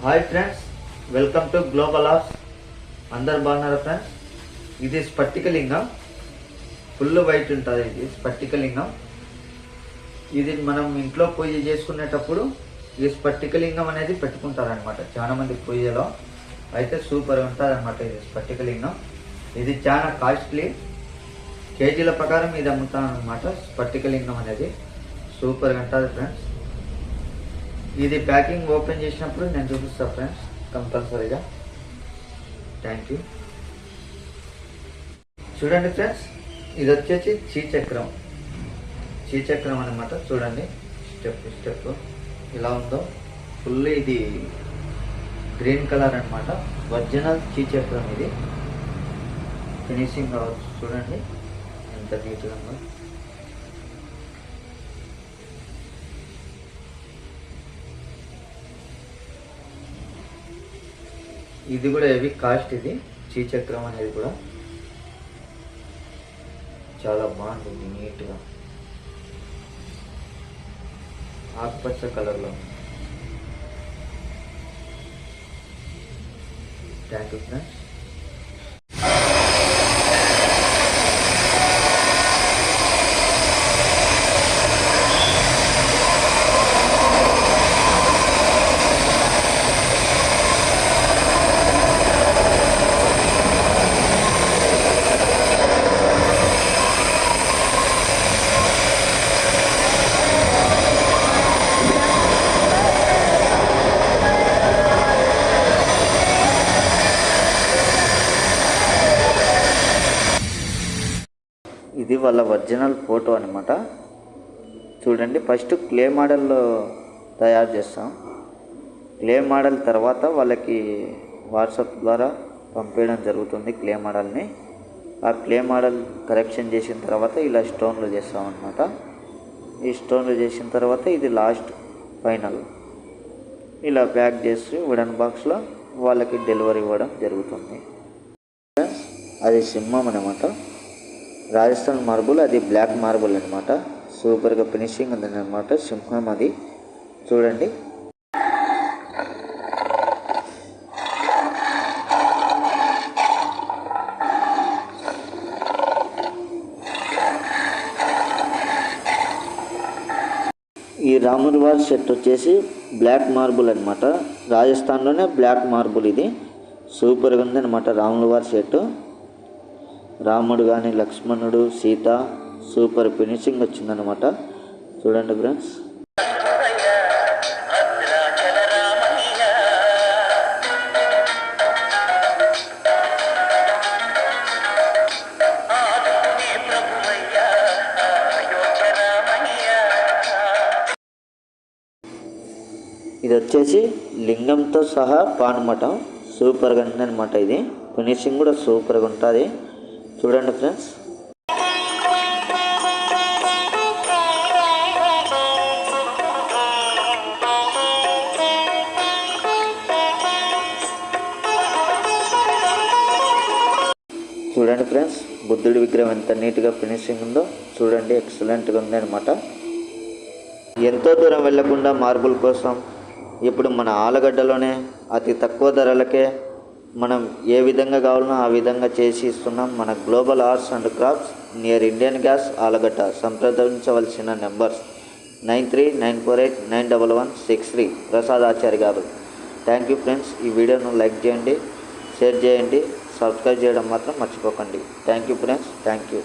Hi friends, welcome to global arts. అందరు బాగున్నారా friends? ఇది స్ఫటికలింగం, ఫుల్ వైట్ ఉంటుంది. ఇది స్ఫటికలింగం. ఇది మనం ఇంట్లో పూజ చేసుకునేటప్పుడు ఈ స్ఫటికలింగం అనేది పెట్టుకుంటారనమాట చాలా మంది పూజలో. అయితే సూపర్ ఉంటుంది అనమాట ఇది స్ఫటికలింగం. ఇది చాలా కాస్ట్లీ, కేజీల ప్రకారం ఇది అమ్ముతానమాట. స్ఫటికలింగం అనేది సూపర్గా ఉంటుంది ఫ్రెండ్స్. ఇది ప్యాకింగ్ ఓపెన్ చేసినప్పుడు నేను చూపిస్తాను ఫ్రెండ్స్ కంపల్సరీగా. Thank you. చూడండి ఫ్రెండ్స్, ఇది వచ్చేసి శ్రీచక్రం అనమాట. చూడండి స్టెప్ ఇలా ఉందో. ఫుల్ ఇది గ్రీన్ కలర్ అనమాట. ఒరిజినల్ శ్రీచక్రం ఇది. ఫినిషింగ్ కావచ్చు, చూడండి ఎంత నీట్గా ఉందో. ఇది కూడా హెవీ కాస్ట్. ఇది శ్రీచక్రం అనేది కూడా చాలా బాగుంటుంది, నీట్గా ఆకుపచ్చ కలర్లో. Thank you friends. ఇది వాళ్ళ ఒరిజినల్ ఫోటో అనమాట. చూడండి, ఫస్ట్ క్లే మోడల్లో తయారు చేస్తాం. క్లే మోడల్ తర్వాత వాళ్ళకి వాట్సాప్ ద్వారా పంపించడం జరుగుతుంది క్లే మోడల్ని. ఆ క్లే మోడల్ కరెక్షన్ చేసిన తర్వాత ఇలా స్టోన్లు చేస్తాం అనమాట. ఈ స్టోన్లు చేసిన తర్వాత ఇది లాస్ట్ ఫైనల్. ఇలా ప్యాక్ చేసి వుడెన్ బాక్స్లో వాళ్ళకి డెలివరీ ఇవ్వడం జరుగుతుంది. అది సింహం అనమాట, రాజస్థాన్ మార్బుల్. అది బ్లాక్ మార్బుల్ అనమాట. సూపర్గా ఫినిషింగ్ ఉంది అనమాట సింహం అది. చూడండి, ఈ రాముడి వారి సెట్ వచ్చేసి బ్లాక్ మార్బుల్ అనమాట. రాజస్థాన్లోనే బ్లాక్ మార్బుల్ ఇది. సూపర్గా ఉంది అనమాట రాముడి వారి సెట్. రాముడు కానీ లక్ష్మణుడు, సీత, సూపర్ ఫినిషింగ్ వచ్చిందనమాట. చూడండి ఫ్రెండ్స్. ఇది వచ్చేసి లింగంతో సహా పానమటం. సూపర్గా ఉందన్నమాట. ఇది ఫినిషింగ్ కూడా సూపర్గా ఉంటుంది. చూడండి ఫ్రెండ్స్. చూడండి ఫ్రెండ్స్, బుద్ధుడి విగ్రహం ఎంత నీట్గా ఫినిషింగ్ ఉందో. చూడండి, ఎక్సలెంట్గా ఉంది అనమాట. ఎంతో దూరం వెళ్లకుండా మార్బుల్ కోసం ఇప్పుడు మన ఆలగడ్డలోనే అతి తక్కువ ధరలకే మనం ఏ విధంగా కావాలనో ఆ విధంగా చేసి ఇస్తున్నాం. మన global arts and crafts, near Indian gas, Allagadda. సంప్రదించవలసిన నెంబర్స్ 9394891163. ప్రసాద్ ఆచార్య గారు. Thank you friends. ఈ వీడియోను లైక్ చేయండి, షేర్ చేయండి, సబ్స్క్రైబ్ చేయడం మాత్రం మర్చిపోకండి. Thank you friends. Thank you.